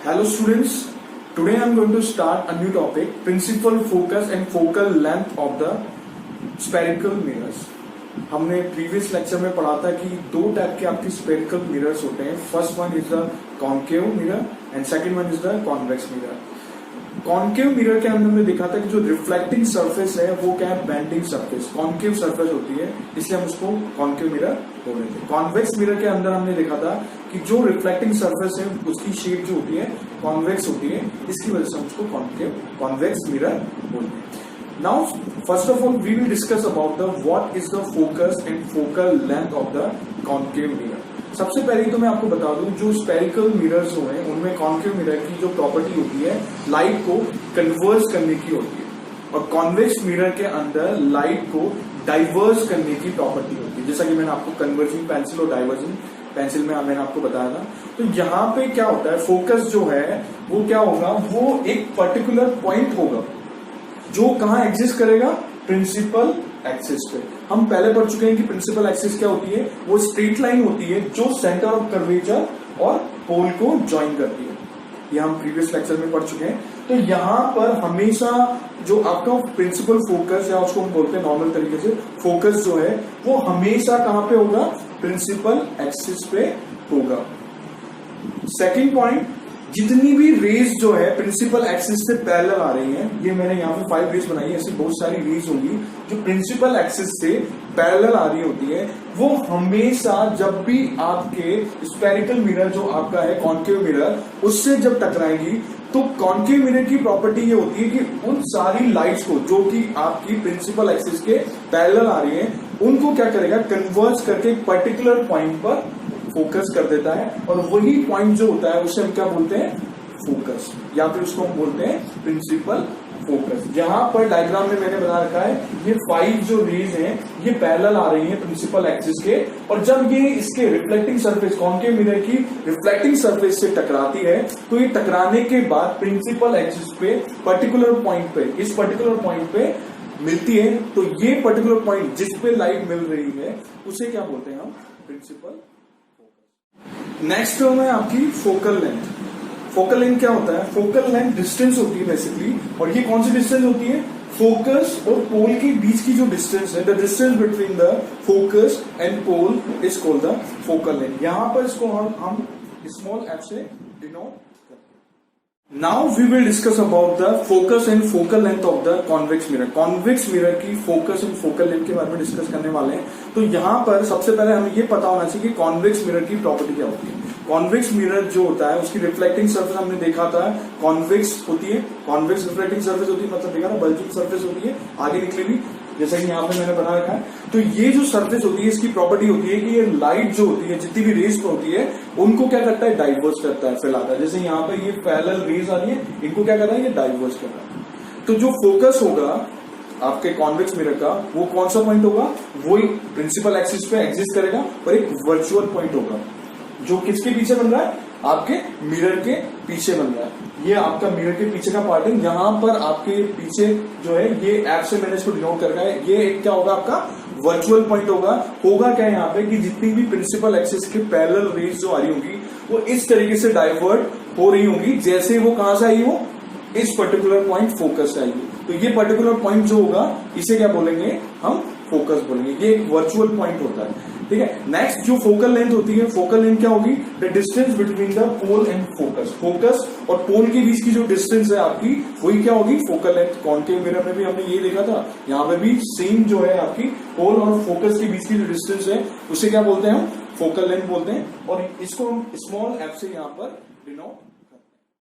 Hello students, today I am going to start a new topic, principal focus and focal length of the spherical mirrors. हमने previous lecture में पढ़ा था कि दो type के आपके स्फेरिकल मिरर्स होते हैं. First one is the concave mirror and second one is the convex mirror. Concave mirror के अंदर हमने देखा था कि जो रिफ्लेक्टिंग सरफेस है वो क्या है, बेंडिंग सरफेस, कॉन्केव सरफेस होती है, इसलिए हम उसको कॉन्केव मिरर बोल रहे थे. कॉन्वेक्स मिरर के अंदर हमने देखा था कि जो रिफ्लेक्टिंग सरफेस है उसकी शेप जो होती है कॉन्वेक्स होती है, इसकी वजह से हम उसको कॉन्वेक्स मिरर बोलते हैं. Now, first of all, we will discuss about what is the focus and focal length of the concave mirror. सबसे पहले तो मैं आपको बता दूं, जो स्फेरिकल मिरर्स हो हैं उनमें कॉन्केव मिरर की जो प्रॉपर्टी होती है लाइट को कन्वर्स करने की होती है, और कॉन्वेक्स मिरर के अंदर लाइट को डाइवर्स करने की प्रॉपर्टी होती है. जैसा कि मैंने आपको कन्वर्जिंग पेंसिल और डाइवर्जिंग पेंसिल में मैंने आपको बताया था. तो यहाँ पे क्या होता है, फोकस जो है वो क्या होगा, वो एक पर्टिकुलर पॉइंट होगा जो कहां एग्जिस्ट करेगा, प्रिंसिपल एक्सिस पे. हम पहले पढ़ चुके हैं कि प्रिंसिपल एक्सिस क्या होती है, वो स्ट्रेट लाइन होती है जो सेंटर ऑफ कर्वेचर और पोल को ज्वाइन करती है. ये हम प्रीवियस लेक्चर में पढ़ चुके हैं. तो यहां पर हमेशा जो आपका प्रिंसिपल फोकस या उसको हम बोलते हैं नॉर्मल तरीके से फोकस जो है वो हमेशा कहां पे होगा, प्रिंसिपल एक्सिस पे होगा. सेकेंड पॉइंट, जितनी भी रेज जो है प्रिंसिपल एक्सिस से पैरेलल आ रही हैं, ये मैंने यहाँ पे 5 रेज बनाई है, ऐसी बहुत सारी रेज होंगी जो प्रिंसिपल एक्सिस से पैरेलल आ रही होती है, वो हमेशा जब भी आपके स्फेरिकल मिरर जो आपका है कॉन्केव मिरर उससे जब टकराएंगी, तो कॉन्केव मिरर की प्रॉपर्टी ये होती है कि उन सारी लाइट्स को जो कि आपकी प्रिंसिपल एक्सिस के पैरेलल आ रही है उनको क्या करेगा, कन्वर्ज करके एक पर्टिकुलर पॉइंट पर फोकस कर देता है, और वही पॉइंट जो होता है उसे हम क्या बोलते हैं, फोकस, या फिर उसको हम बोलते हैं प्रिंसिपल फोकस. यहां पर डायग्राम में मैंने बना रखा है, ये 5 जो रेज हैं ये पैरेलल आ रही हैं प्रिंसिपल एक्सिस के, और जब ये इसके रिफ्लेक्टिंग सरफेस कॉन्केव मिरर की रिफ्लेक्टिंग सरफेस से टकराती है, तो ये टकराने के बाद प्रिंसिपल एक्सिस पे पर्टिकुलर पॉइंट पे, इस पर्टिकुलर पॉइंट पे मिलती है. तो ये पर्टिकुलर पॉइंट जिस पे लाइट मिल रही है उसे क्या बोलते हैं हम, प्रिंसिपल. नेक्स्ट टर्म है आपकी फोकल लेंथ. फोकल लेंथ क्या होता है, फोकल लेंथ डिस्टेंस होती है बेसिकली, और ये कौन सी डिस्टेंस होती है, फोकस और पोल के बीच की जो डिस्टेंस है, the distance between the focus and pole is called the focal length. यहां पर इसको हम स्मॉल एफ से denote. Now we will discuss about the focus and focal length of the convex mirror. Convex mirror की focus and focal length के बारे में discuss करने वाले हैं. तो यहाँ पर सबसे पहले हमें ये पता होना चाहिए कि कॉन्वेक्स मिरर की प्रॉपर्टी क्या होती है. कॉन्वेक्स मिरर जो होता है उसकी रिफ्लेक्टिंग सरफेस हमने देखा था कॉन्वेक्स होती है, कॉन्वेक्स रिफ्लेक्टिंग सरफेस होती है, मतलब देखा ना बल्जिंग सरफेस होती है आगे निकली हुई, जैसा कि यहाँ पे मैंने बना रखा है. तो ये जो सरफेस होती है इसकी प्रॉपर्टी होती है कि ये लाइट जो होती है जितनी भी रेज होती है उनको क्या करता है, डाइवर्स करता है, फैलाता है. जैसे यहाँ पे ये पैरेलल रेज आ रही है, इनको क्या कर रहा है, ये डाइवर्स कर रहा है. तो जो फोकस होगा आपके कॉन्वेक्स मिरर का वो कौन सा पॉइंट होगा, वो प्रिंसिपल एक्सिस पे एग्जिस्ट करेगा, और एक वर्चुअल पॉइंट होगा जो किसके पीछे बन रहा है, आपके मिरर के पीछे बन रहा है. ये आपका मिरर के पीछे का पार्ट है. यहाँ पर आपके पीछे जो है ये एप से मैंने इसको डिनोट कर रखा है, ये एक क्या होगा, आपका वर्चुअल पॉइंट होगा. होगा क्या यहाँ पे कि जितनी भी प्रिंसिपल एक्सिस के पैरेलल रेज जो आ रही होगी वो इस तरीके से डाइवर्ट हो रही होगी, जैसे वो कहां से आई हो, इस पर्टिकुलर पॉइंट फोकस से आई हो. तो ये पर्टिकुलर पॉइंट जो होगा इसे क्या बोलेंगे, हम फोकस बोलेंगे. ये एक वर्चुअल पॉइंट होता है. ठीक है. नेक्स्ट जो फोकल लेंथ होती है, फोकल लेंथ क्या होगी, the distance between the pole and focus. Focus और पोल के बीच की जो डिस्टेंस है आपकी वही क्या होगी, फोकल लेंथ. कॉन्केव मिरर में भी हमने ये देखा था, यहाँ पे भी सेम जो है आपकी पोल और फोकस के बीच की जो डिस्टेंस है उसे क्या बोलते हैं हम, फोकल लेंथ बोलते हैं, और इसको हम स्मॉल एफ से यहाँ पर डिनोट